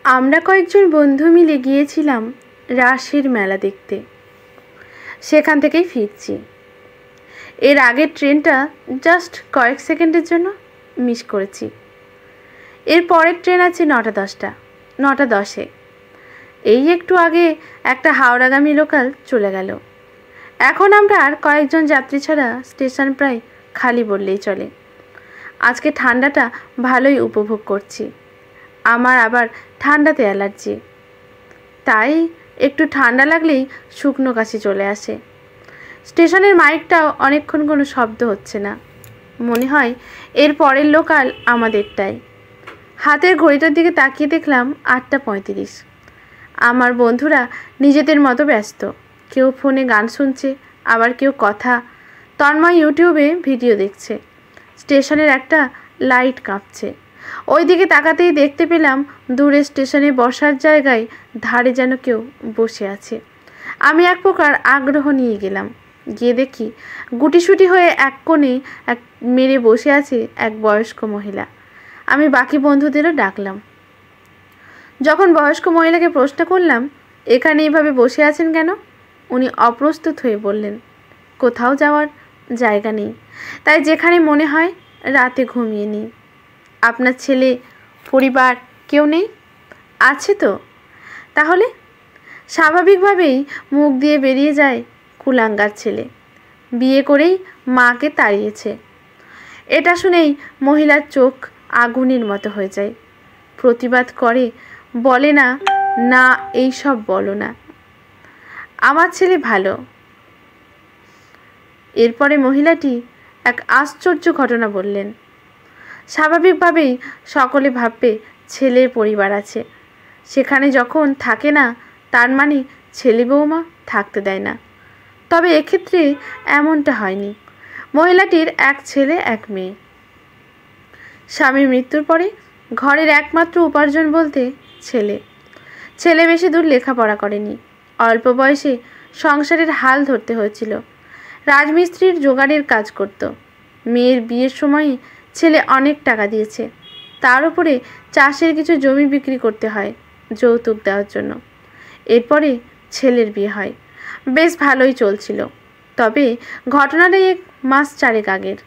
আমরা কয়েকজন বন্ধু মিলে গিয়েছিলাম রাসের মেলা দেখতে। সেখান থেকেই ফিরছি। এর আগের ট্রেনটা জাস্ট কয়েক সেকেন্ডের জন্য মিস করেছি। এর পরের ট্রেন আছে 9:10টা, 9:10-এ। এই একটু আগে একটা হাওড়াগামী লোকাল চলে গেল। এখন আমরা আর কয়েকজন যাত্রী ছাড়া স্টেশন প্রায় খালি বললেই চলে। আজকে ঠান্ডাটা ভালোই উপভোগ করছি। আমার আবার ঠান্ডাতে অ্যালার্জি, তাই একটু ঠান্ডা লাগলেই শুকনো কাশি চলে আসে। স্টেশনের মাইকটাও অনেকক্ষণ কোনো শব্দ হচ্ছে না। মনে হয় এর পরের লোকাল আমাদেরটাই। হাতের ঘড়িটার দিকে তাকিয়ে দেখলাম 8:35। আমার বন্ধুরা নিজেদের মতো ব্যস্ত। কেউ ফোনে গান শুনছে, আবার কেউ কথা। তন্ময় ইউটিউবে ভিডিও দেখছে। স্টেশনের একটা লাইট কাঁপছে। ওই দিকে তাকাতেই দেখতে পেলাম দূরে স্টেশনে বসার জায়গায় ধারে যেন কেউ বসে আছে। আমি এক প্রকার আগ্রহ নিয়ে গেলাম। গিয়ে দেখি গুটিসুটি হয়ে এক কোণে এক মেরে বসে আছে এক বয়স্ক মহিলা। আমি বাকি বন্ধুদেরও ডাকলাম। যখন বয়স্ক মহিলাকে প্রশ্ন করলাম, এখানে এইভাবে বসে আছেন কেন, উনি অপ্রস্তুত হয়ে বললেন, কোথাও যাওয়ার জায়গা নেই, তাই যেখানে মনে হয় রাতে ঘুমিয়ে নিই। আপনার ছেলে, পরিবার কেউ নেই? আছে তো। তাহলে? স্বাভাবিকভাবেই মুখ দিয়ে বেরিয়ে যায়, কুলাঙ্গার ছেলে, বিয়ে করেই মাকে তাড়িয়েছে। এটা শুনেই মহিলার চোখ আগুনের মতো হয়ে যায়। প্রতিবাদ করে, বলে না, না এইসব বলো না, আমার ছেলে ভালো। এরপরে মহিলাটি এক আশ্চর্য ঘটনা বললেন। স্বাভাবিকভাবেই সকলে ভাববে ছেলের পরিবার আছে, সেখানে যখন থাকে না তার মানে ছেলে বৌমা থাকতে দেয় না। তবে এক্ষেত্রে এমনটা হয়নি। মহিলাটির এক ছেলে এক মেয়ে। স্বামীর মৃত্যুর পরে ঘরের একমাত্র উপার্জন বলতে ছেলে। ছেলে বেশি দূর লেখাপড়া করেনি। অল্প বয়সে সংসারের হাল ধরতে হয়েছিল। রাজমিস্ত্রির জোগাড়ের কাজ করত। মেয়ের বিয়ের সময় ছেলে অনেক টাকা দিয়েছে। তার উপরে চাষের কিছু জমি বিক্রি করতে হয় যৌতুক দেওয়ার জন্য। এরপরে ছেলের বিয়ে হয়। বেশ ভালোই চলছিল। তবে ঘটনাটা 1 মাস 4 আগের।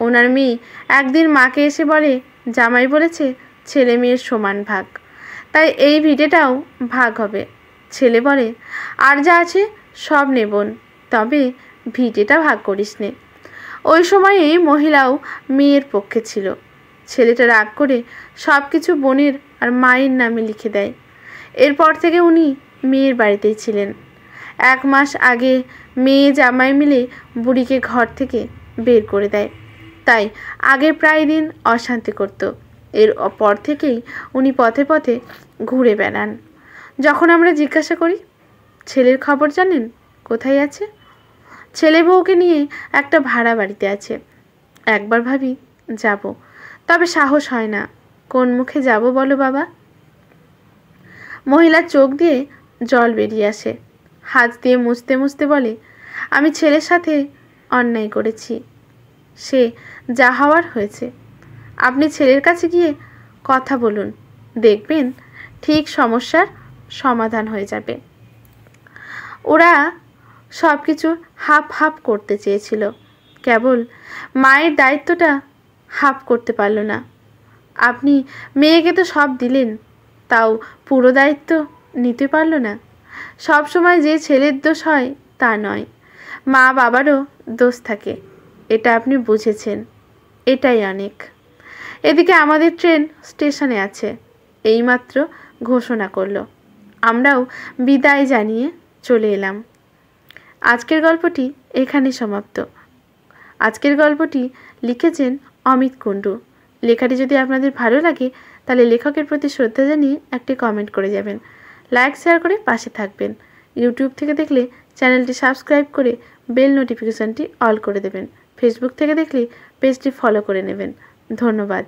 ওনার মেয়ে একদিন মাকে এসে বলে, জামাই বলেছে ছেলে মেয়ের সমান ভাগ, তাই এই ভিটেটাও ভাগ হবে। ছেলে বলে, আর যা আছে সব নেবন, তবে ভিটেটা ভাগ করিস নে। ওই সময়ে মহিলাও মেয়ের পক্ষে ছিল। ছেলেটা রাগ করে সব কিছু বোনের আর মায়ের নামে লিখে দেয়। এরপর থেকে উনি মেয়ের বাড়িতেই ছিলেন। 1 মাস আগে মেয়ে জামাই মিলে বুড়িকে ঘর থেকে বের করে দেয়। তাই আগে প্রায় দিন অশান্তি করত। এর পর থেকেই উনি পথে পথে ঘুরে বেড়ান। যখন আমরা জিজ্ঞাসা করি, ছেলের খবর জানেন, কোথায় আছে? ছেলে বউকে নিয়ে একটা ভাড়া বাড়িতে আছে। একবার ভাবি যাব, তবে সাহস হয় না। কোন মুখে যাব বলো বাবা? মহিলার চোখ দিয়ে জল বেরিয়ে আসে। হাত দিয়ে মুছতে মুছতে বলে, আমি ছেলের সাথে অন্যায় করেছি। সে যা হওয়ার হয়েছে। আপনি ছেলের কাছে গিয়ে কথা বলুন, দেখবেন ঠিক সমস্যার সমাধান হয়ে যাবে। ওরা সব কিছু হাফ হাফ করতে চেয়েছিল, কেবল মায়ের দায়িত্বটা হাফ করতে পারল না। আপনি মেয়েকে তো সব দিলেন, তাও পুরো দায়িত্ব নিতে পারল না। সব সময় যে ছেলের দোষ হয় তা নয়, মা বাবারও দোষ থাকে। এটা আপনি বুঝেছেন, এটাই অনেক। এদিকে আমাদের ট্রেন স্টেশনে আছে, এইমাত্র ঘোষণা করলো। আমরাও বিদায় জানিয়ে চলে এলাম। আজকের গল্পটি এখানে সমাপ্ত। আজকের গল্পটি লিখেছেন অমিত কুণ্ডু। লেখাটি যদি আপনাদের ভালো লাগে তাহলে লেখকের প্রতি শ্রদ্ধা জানিয়ে একটি কমেন্ট করে যাবেন। লাইক শেয়ার করে পাশে থাকবেন। ইউটিউব থেকে দেখলে চ্যানেলটি সাবস্ক্রাইব করে বেল নোটিফিকেশানটি অল করে দেবেন। ফেসবুক থেকে দেখলে পেজটি ফলো করে নেবেন। ধন্যবাদ।